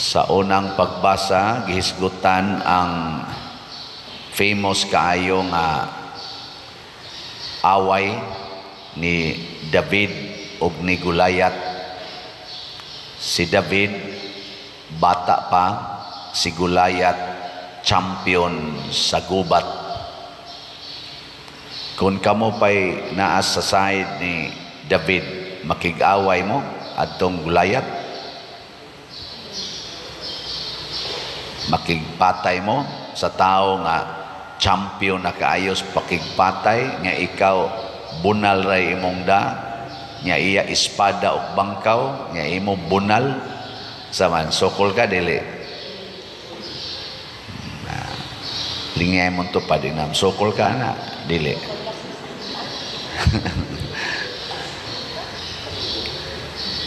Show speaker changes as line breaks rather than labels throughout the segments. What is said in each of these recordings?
Sa unang pagbasa, gihisgutan ang famous kaayo nga away ni David ug ni Goliath. Si David bata pa, si Goliath champion sa gubat. Kung kamo pa'y naas sa side ni David, makig-away mo adtong Goliath, makigpatay mo sa tao nga champion na kaayos pakigpatay nga ikaw bunal ray imong da, nga iya espada ug bangkaw nga imo bunal saman sokol ka dili. Lingay mo to pa dinam sokol ka na dili.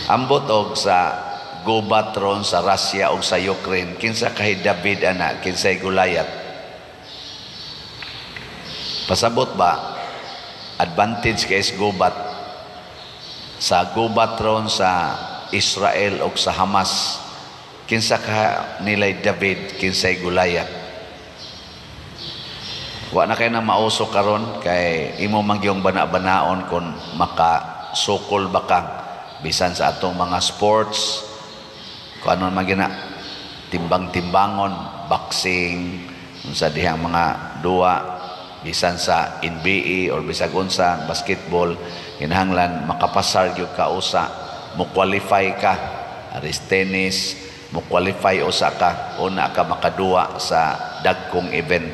Ambot og sa gubat ron sa Russia o sa Ukraine, kinsa kay David ana, kinsay Goliath? Pasabot ba advantage kay gubat sa gubat ron sa Israel o sa Hamas, kinsa ka nilay David, kinsay Goliath? Wa na kay na mauso karon kay imo mangyong bana-banaon kung makasukol ba ka bisan sa atong mga sports, kung ano man gina timbang-timbangon, boxing, sa dihang mga duwa, bisan sa NBA or bisag unsa basketball, kinahanglan makapasar gyud ka usa, mo qualify ka, aris tennis, mo qualify usa ka, una ka makaduwa sa dagkong event.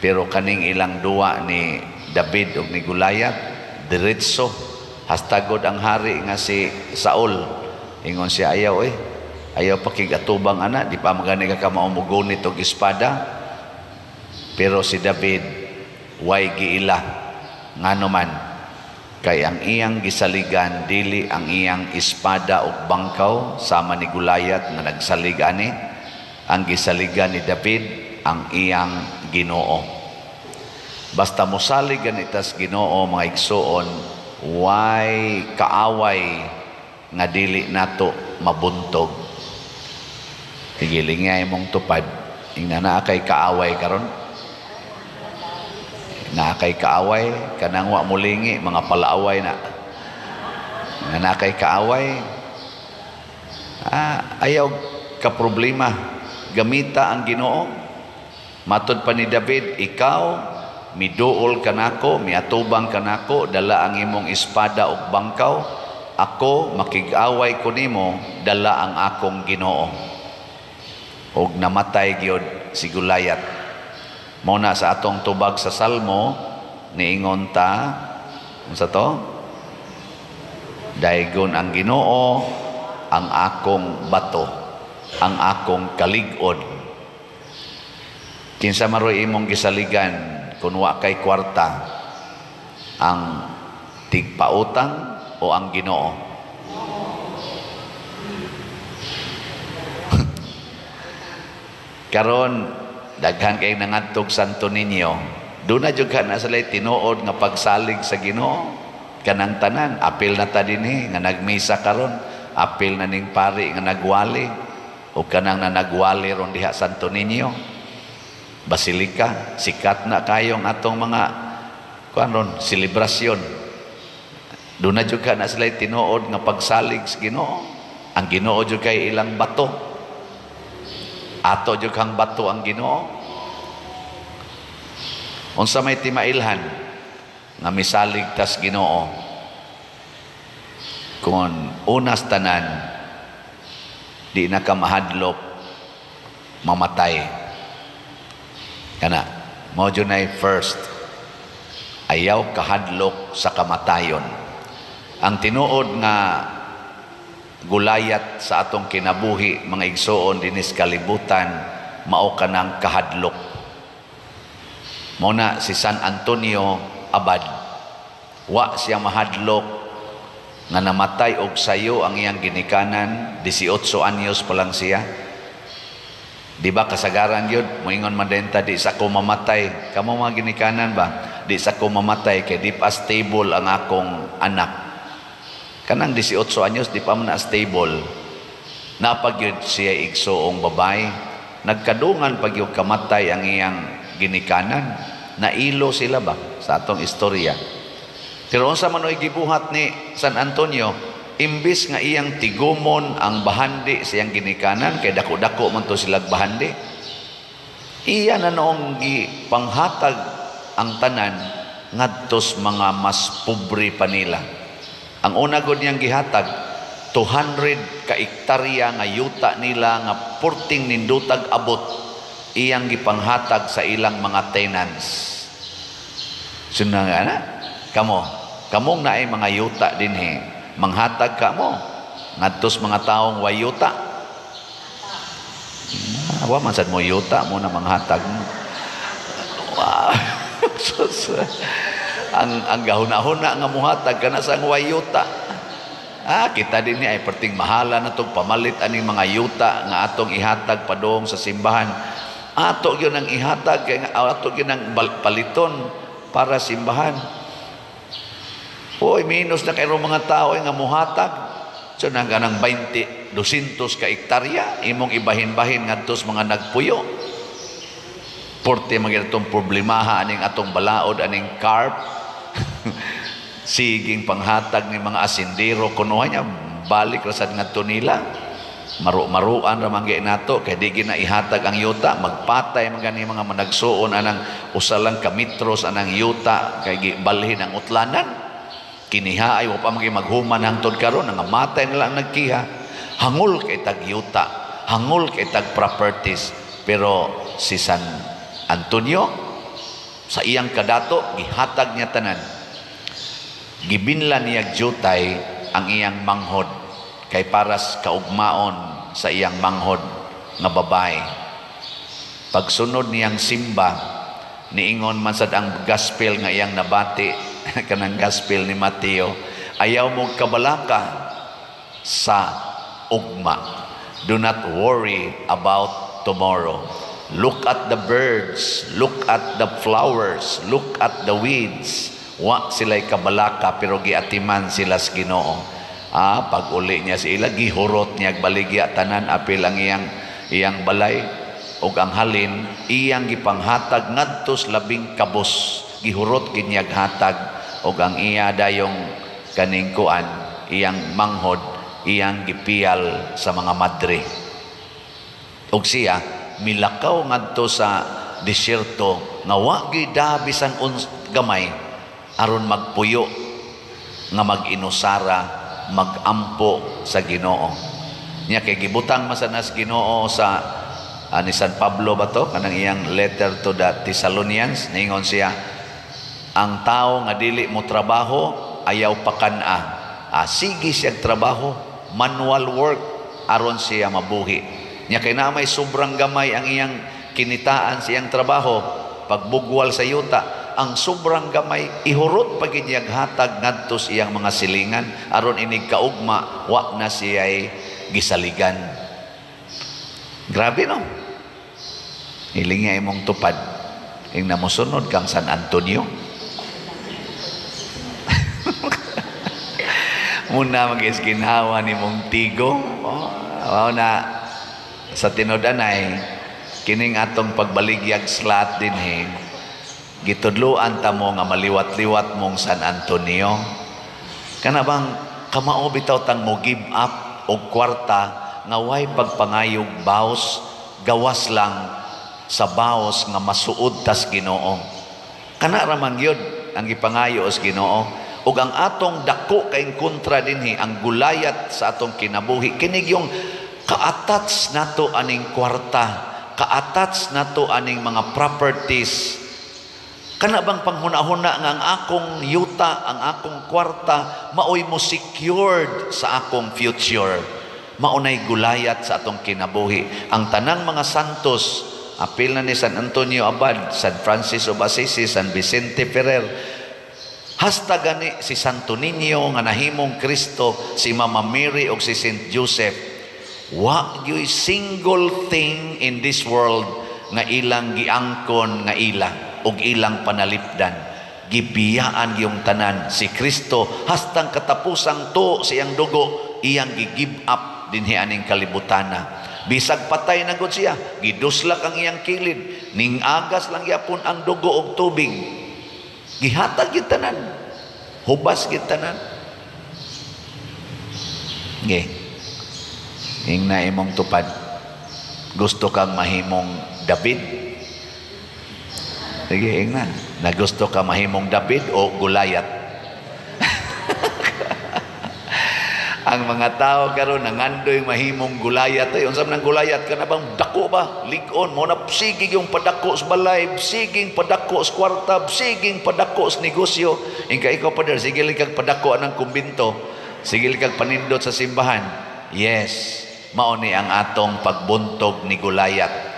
Pero kaning ilang duwa ni David ug ni Goliath, diretso hastagod ang hari nga si Saul, ingon siya ayaw ayaw pakigatubang ana, di pa magani ka maumugunit og espada. Pero si David way giila ngano man kay ang iyang gisaligan dili ang iyang espada ug bangkaw sama ni Goliath nga nagsalig ani. Ang gisaligan ni David ang iyang Ginoo. Basta mosalig ganitas Ginoo, mga igsoon, way kaaway nga dili nato mabuntog. Tigilingay mong tupad, ingna na kay kaaway karon. Na kay kaaway kanang wa mulingi mga palaaway na. Na kay kaaway, ayaw ka problema, gamita ang Ginoo. Matod pa ni David, ikaw miduol kanako, miatubang kanako, dala ang imong espada ug bangkaw, ako makig-away ko nimo, dala ang akong Ginoo. Og namatay gyud si Goliath. Muna sa atong tubag sa Salmo, niingon ta, unsa to? Daygon ang Ginoo, ang akong bato, ang akong kalig-od. Kinsa maroy imong gisaligan kung wa kay kwarta, ang tigpautang o ang Ginoo? Karon daghan kay nangadtog Santo Niño, doon na jud na salay tinuod nga pagsalig sa Ginoo. Kanang tanan apil na ta dinhi nga nagmisa karon, apil na ning pari nga nagwali o kanang na nagwali ron diha Santo Niño Basilika. Sikat na kayong atong mga kuanon selebrasyon. Doon na jud na salay tinuod nga pagsalig sa Ginoo. Ang Ginoo jud kay ilang bato, ato jud kang bato ang Ginoo. Unsa may timailhan nga misalig tas Ginoo? Kung unas tanan di na ka mahadlok mamatay kana, mao jud nay first, ayaw kahadlok sa kamatayon. Ang tinuod nga Goliath sa atong kinabuhi, mga igsoon dinis kalibutan, mao kanang kahadlok. Muna si San Antonio Abad, wa siya mahadlok nga namatay og sayo ang iyang ginikanan, 18 anyos pa lang siya. Di ba kasagaran yun, moingon man din ta, di sa ko mamatay, kamo mga ginikanan ba, di sa ko mamatay kay di pa stable ang akong anak. Kanang 18 anyos di pa man na stable. Napagyud siya igsoong babay, nagkadungan pagyud kamatay ang iyang ginikanan. Nailo sila ba sa atong istorya? Pero unsa man oy gibuhat ni San Antonio, imbis nga iyang tigumon ang bahandi sa iyang ginikanan, kay dako-dako man to silang bahandi, iya na noong gipanghatag ang tanan ngadtos mga mas pobre pa nila. Ang una gud niyang gihatag 200 ka ektarya nga yuta nila nga purting nindutag abot, iyang gipanghatag sa ilang mga tenants. Sunang ana, kamong naay mga yuta dinhi, manghatag ka mo ngadtos mga taong way yuta. Awa man sad mo yuta mo na manghatag mo. Wow. ang gahuna-huna nga muhatag kana sa way yuta. Kita din ni ay perting mahala na tong pamalit aning mga yuta nga atong ihatag padong sa simbahan. Ato gyud ang ihatag kay ato gyud ang paliton para simbahan. Oy, minus na kayo mga tao nga muhatag. So nang ganang 200 ka ektarya imong ibahin-bahin ngadtos mga nagpuyo. Porte magitong problemaha aning atong balaod aning carp. Siging panghatag ni mga asindero kunuha niya balik ra sad ngadto nila. Maru-maruan ra manggi nato kay di gina ihatag ang yuta, magpatay man gani mga managsuon anang usalang kamitros anang yuta kay gibalhin ang utlanan. Kiniha ay pa maghuman hangtod karon nga matay na lang nagkiha. Hangul kay tag yuta, hangul kay tag properties. Pero si San Antonio sa iyang kadato gihatag niya tanan. Gibinlan niya jutay ang iyang manghod kay paras kaugmaon sa iyang manghod nga babae. Pagsunod niyang simba, niingon man sad ang gospel nga iyang nabati kanang gospel ni Mateo, ayaw mo kabalaka sa ugma. Do not worry about tomorrow. Look at the birds, look at the flowers, look at the weeds. Wa sila'y kabalaka pero giatiman sila sa Ginoo. Pag uli niya sila, gihurot niya baligya tanan apil ang iyang balay ug ang halin iyang gipanghatag ngadtos labing kabos. Gihurot ginyag hatag ug ang iya dayong kaning kuan iyang manghod iyang gipiyal sa mga madre. Ug siya milakaw ngadto sa disyerto nga wa gyud bisan gamay aron magpuyo nga mag-inusara magampo sa Ginoo. Nya kay gibutang masanas Ginoo sa ni San Pablo ba to kanang iyang letter to the Thessalonians, ningon siya, ang tao nga dili mo trabaho ayaw pakana. Sige siyang trabaho, manual work aron siya mabuhi. Nya kay na may sobrang gamay ang iyang kinitaan sa iyang trabaho, pagbugwal sa yuta, ang sobrang gamay ihurot pag inyag hatag ngadto sa iyang mga silingan aron inig kaugma wa na siya'y gisaligan. Grabe no? Hiling nga imong tupad ing namusunod kang San Antonio. Muna mag-iskinhawa ni mong tigo. Na sa tinudanay kining atong pagbaligyag slat din gitudloan ta mo nga maliwat-liwat mong San Antonio. Kana bang kamao bitaw tang mo give up og kwarta nga way pagpangayog baos, gawas lang sa baos nga masuod tas Ginoo. Kana ra man gyud ang gipangayo os Ginoo. Ug ang atong dako kay kontra dinhi ang gulayat sa atong kinabuhi kinig yung ka-attach nato aning kwarta, ka-attach nato aning mga properties. Kana bang panghuna-huna nga ang akong yuta, ang akong kwarta maoy mo secured sa akong future. Maunay gulayat sa atong kinabuhi. Ang tanang mga santos, apil na ni San Antonio Abad, San Francis of Assisi, San Vicente Ferrer, hasta gani si Santo Niño nga nahimong Kristo, si Mama Mary o si Saint Joseph, wa yo'y single thing in this world nga ilang giangkon nga ila og ilang panalipdan. Gibiyaan yung tanan si Kristo hastang katapusang to siyang dugo iyang gi-give up dinhi aning kalibutana. Bisag patay na gud siya, giduslak ang iyang kilid, ning agas lang yapon ang dugo og tubig. Gihatag gyud tanan. Hubas gyud tanan. Nge. Ingna imong tupad. Gusto kang mahimong David? Sige, ingna. Na gusto ka mahimong David o Goliath? Ang mga tao karon nangandoy mahimong Goliath. Unsam nang Goliath ka na bang dako ba? Ligon mo na sigig yung padako sa balay, siging padako sa kwarta, siging padako sa negosyo. Ingka ikaw pader, sige kag padako anang kumbinto, sige kag panindot sa simbahan. Yes, mao ni ang atong pagbuntog ni Goliath.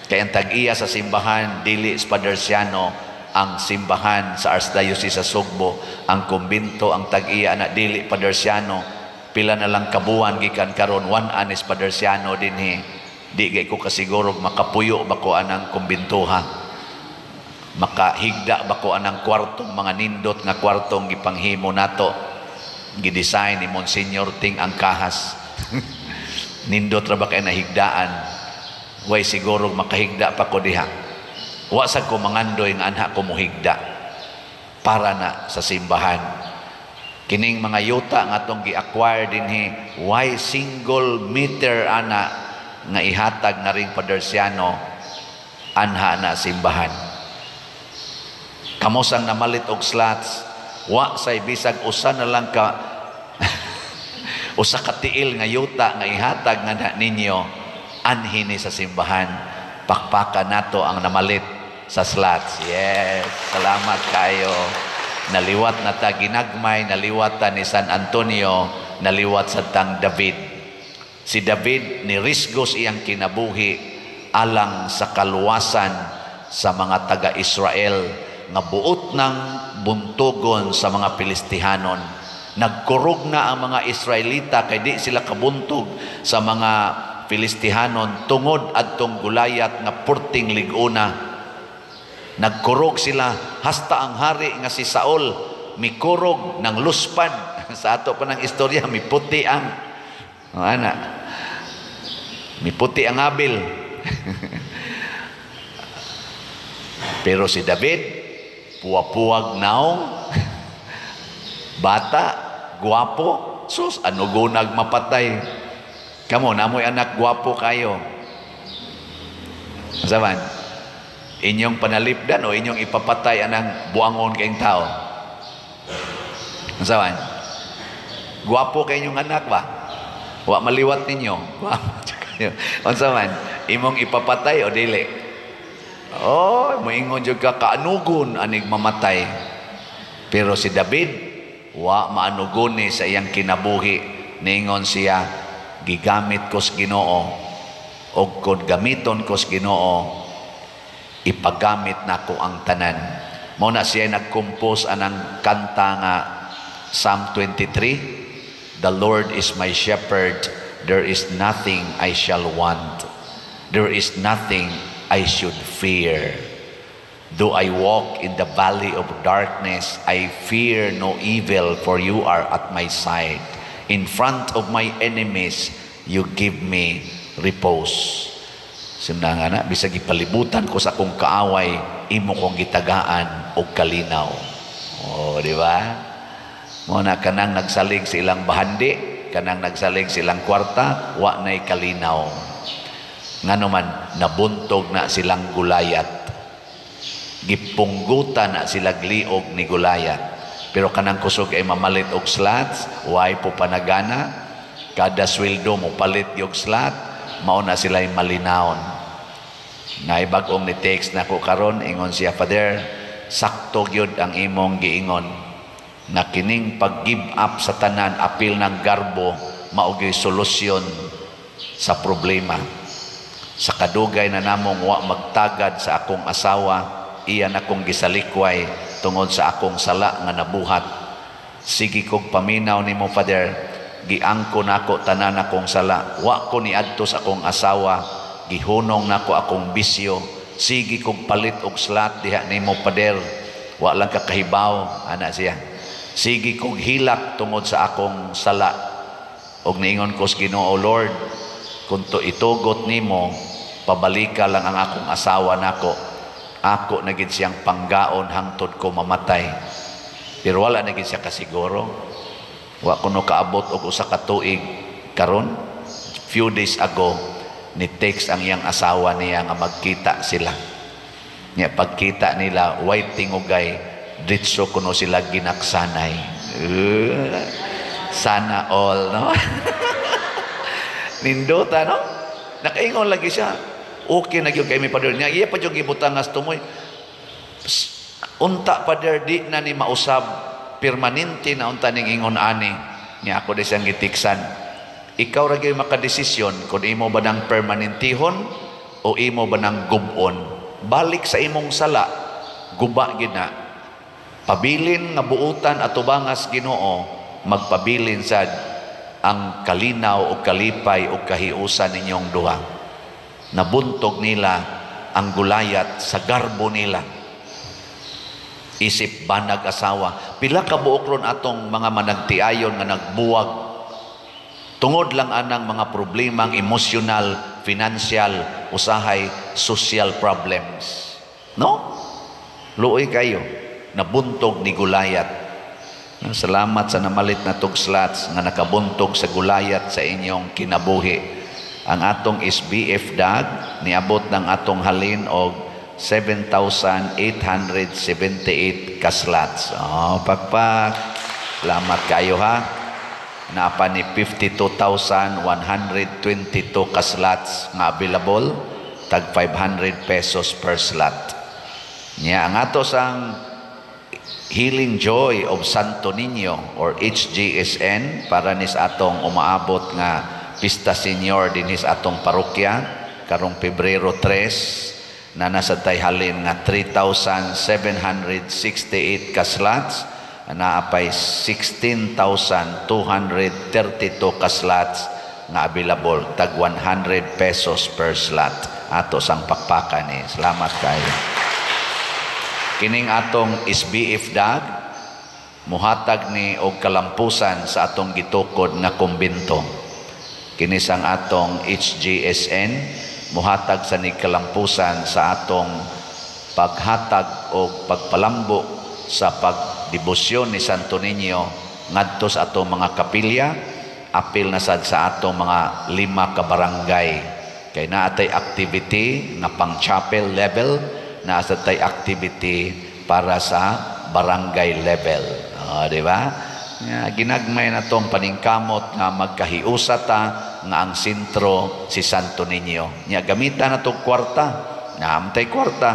Kaya ang tag-iya sa simbahan dili Spaderciano ang simbahan sa Archdiocese sa Sugbo, ang kumbinto ang tag-iya na dili Paderciano. Pila na lang kabuan gikan karon 1 anis Paderciano dinhi. Di gay ko kasiguro makapuyo ba ko anang kumbintuha, makahigda ba ko anang kwartong mga nindot nga kwartong gipanghimo nato, gidesign ni Monsignor Ting ang kahas. Nindot ra ba kay nahigdaan? Way siguro makahigda pa ko diha. Wa sad ko mangandoy nga anha ko mohigda para na sa simbahan. Kining mga yuta nga atong gi-acquire dinhi, why single meter ana nga ihatag na ring Paderciano anha na simbahan. Kamosang namalit og slots, wa say bisag usa na lang ka usa ka tiil nga yuta nga ihatag nga na ninyo anhi ni sa simbahan. Pakpakan nato ang namalit sa slots. Yes, salamat kayo. Naliwat na ta ginagmay, naliwat ta ni San Antonio, naliwat sa tang David. Si David ni risgos iyang kinabuhi alang sa kaluwasan sa mga taga-Israel nga buot ng buntugon sa mga Pilistihanon. Nagkurog na ang mga Israelita kay di sila kabuntog sa mga Pilistihanon tungod adtong Goliath nga purting liguna. Nagkurog sila hasta ang hari nga si Saul mikurog ng luspad. Sa ato pa ng istorya, miputi ang miputi ang Abil. Pero si David puwa-puwag naong bata, guwapo, sus ano gunag mapatay. Kamo namoy anak guwapo kayo. Saban inyong panalipdan o inyong ipapatay anang buangon kayong tao? Saban guwapo kayo inyong anak ba? Wa maliwat ninyo. Saban imong ipapatay o dili? Oh, moingon jud ka kaanugon anig mamatay. Pero si David wa maanugon ni sa iyang kinabuhi. Ningon siya, gigamit ko sa Ginoo og kun gamiton ko sa Ginoo ipagamit nako ang tanan. Mao na siya nagkompose anang kanta nga Psalm 23, The Lord is my shepherd, there is nothing I shall want, there is nothing I should fear. Though I walk in the valley of darkness, I fear no evil, for you are at my side. In front of my enemies, you give me repose. Simna nga na, bisag ipalibutan ko sa akong kaaway, imo kong gitagaan o kalinaw. O, di ba? Muna kanang nagsalig silang bahandi, kanang nagsalig silang kwarta, wa na'y kalinaw. Nga naman, nabuntog na silang Goliath. Gipunggutan na sila gliog ni Goliath. Pero kanang kusog ay mamalit og slots, way po panagana, kada sweldo mo palit yung slot, mao na sila'y malinaon. Naibagong ni text na ko karon, ingon siya, Father, sakto gyud ang imong giingon na kining pag-give up sa tanan, apil ng garbo, maugay solusyon sa problema. Sa kadugay na namong wa magtagad sa akong asawa, iyan akong gisalikway tungod sa akong sala nga nabuhat. Sige kog paminaw nimo, Father, giangko nako tanan akong sala, wa ko niadto sa akong asawa, gihunong nako akong bisyo. Sige kog palit og slot diha nimo, Pader, wa lang kakahibaw ana siya. Sige kog hilak tungod sa akong sala, og niingon ko sa Ginoo, Lord, kung to itugot nimo, pabalika lang ang akong asawa nako. Ako na gid siyang panggaon hangtod ko mamatay. Pero wala na gid siya kasiguro. Wa kuno kaabot og usa ka tuig karon. Few days ago, ni text ang iyang asawa niya nga magkita sila. Nya pagkita nila, white tingugay, ditso kuno sila ginaksanay. Sana all, no? Nindota, no? Nakaingon lagi siya. Okay na gyud kay mi pader niya. Iya pa jud gibutangas tumoy. Unta pader di na ni mausab permanente na unta ning ingon ani. Niya ako di siyang gitiksan. Ikaw ra gyud makadesisyon kung imo ba nang permanentihon o imo ba nang gubon. Balik sa imong sala, guba gid na. Pabilin nga buutan at tubangas Ginoo, magpabilin sad ang kalinaw o kalipay o kahiusan ninyong duha. Nabuntog nila ang gulayat sa garbo nila. Isip banag asawa. Pila ka buok ron atong mga managtiayon nga nagbuwag. Tungod lang anang mga problemang emosyonal, financial, usahay, social problems. No? Luoy kayo. Nabuntog ni gulayat. Salamat sa namalit na tugslats nga nakabuntog sa gulayat sa inyong kinabuhi. Ang atong SBF dag niabot ng atong halin og 7,878 kaslats. Oh, pakpak. Salamat kayo ha. Napa ni 52,122 kaslats nga available, tag 500 pesos per slot. Nya ang ato sang Healing Joy of Santo Niño or HGSN para nis atong umaabot nga Pista Senior dinis atong parokya karong Pebrero 3 na nasa tayhalin nga 3,768 kaslots na apay 16,232 kaslots nga available, tag 100 pesos per slot ato sang pakpakan ni. Salamat kayo. Kining atong SBF dag muhatag ni og kalampusan sa atong gitukod nga kumbento. Kinisang atong HGSN muhatag sa ni kalampusan sa atong paghatag o pagpalambo sa pagdebosyon ni Santo Niño ngadto sa atong mga kapilya, apil na sad sa atong mga 5 ka barangay. Kay naatay activity na pang chapel level, naatay activity para sa barangay level. Di ba? Ginagmay na tong paningkamot nga magkahiusa ta nga ang sentro si Santo Niño. Nya gamitan na tong kwarta. Naamtay kwarta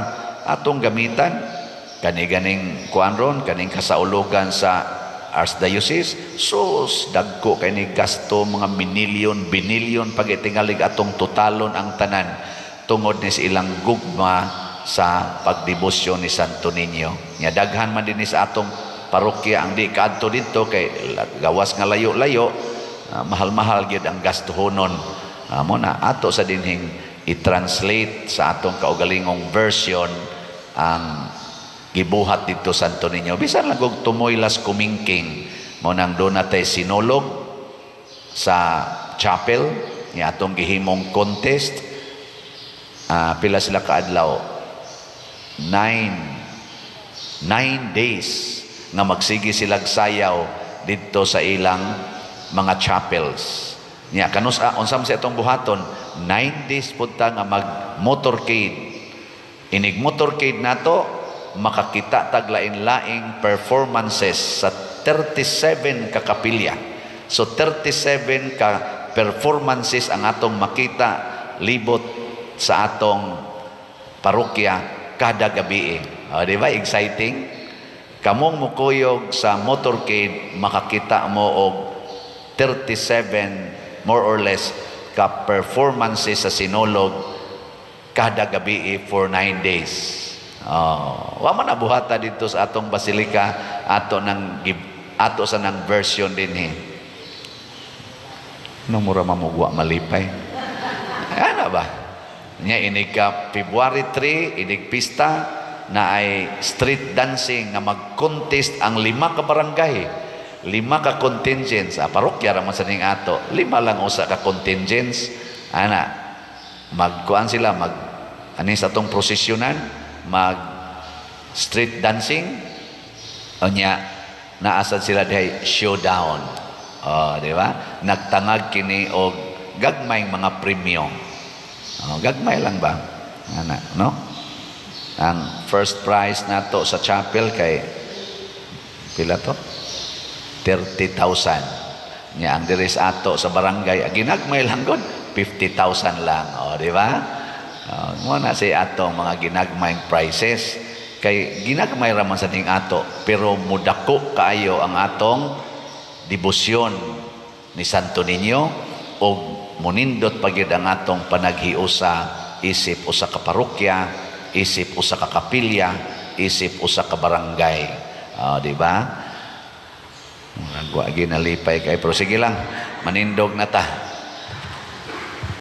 atong gamitan kani-ganing kuan kaning kasaulugan sa Archdiocese. Sus dagko kay ni gasto mga binilyon pagitingalig atong totalon ang tanan tungod ni ilang gugma sa pagdebosyon ni Santo Niño. Nya daghan man din sa atong parokya ang di kadto dito kay gawas nga layo-layo, mahal-mahal gyud ang gastuhonon. Mo na ato sa dinhing i-translate sa atong kaugalingong version ang gibuhat dito Santo Niño. Bisan lang og tumoylas kumingking mo nang do natay sinolog sa chapel ni atong gihimong contest. Pila sila ka adlaw? 9 days nga magsigi silag sayaw dito sa ilang mga chapels. Nya kanus unsam sa itong buhaton 9 days punta nga mag motorcade. Inig motorcade nato makakita taglain-laing performances sa 37 ka kapilya. So 37 ka performances ang atong makita libot sa atong parokya kada gabi. Di ba exciting? Kamong mukuyog sa motorcade makakita mo og 37 more or less ka performances sa sinulog kada gabi for 9 days. Wa man nabuhata dito sa atong basilika ato sa nang version dinhi. No mura mamugwa malipay. Ano ba? Nya inig ka February 3 inig pista na ay street dancing nga mag-contest ang 5 ka barangay. 5 ka contingents, parokya ra man sa ning ato, 5 lang usa ka contingents, ana, magkuan sila, ani sa tong prosesyonan, mag street dancing, onya, naasad sila dihay showdown. Di ba? Nagtangag kini og gagmay mga premyo. Gagmay lang ba? Ana, no? Ang first prize nato sa chapel kay pila to? 30,000. Nya ang diri sa ato sa barangay, ginagmay lang gud 50,000 lang. Di ba? Mo na si atong mga ginagmayng prizes. Kay ginagmay ra man sa ning ato, pero mudako kaayo ang atong debosyon ni Santo Niño o munindot pagid ang atong panaghiusa isip usa ka parokya, isip usa ka kapilya, isip usa ka barangay. Di ba? Nagwa ginalipay kay, pero sige lang, manindog na ta.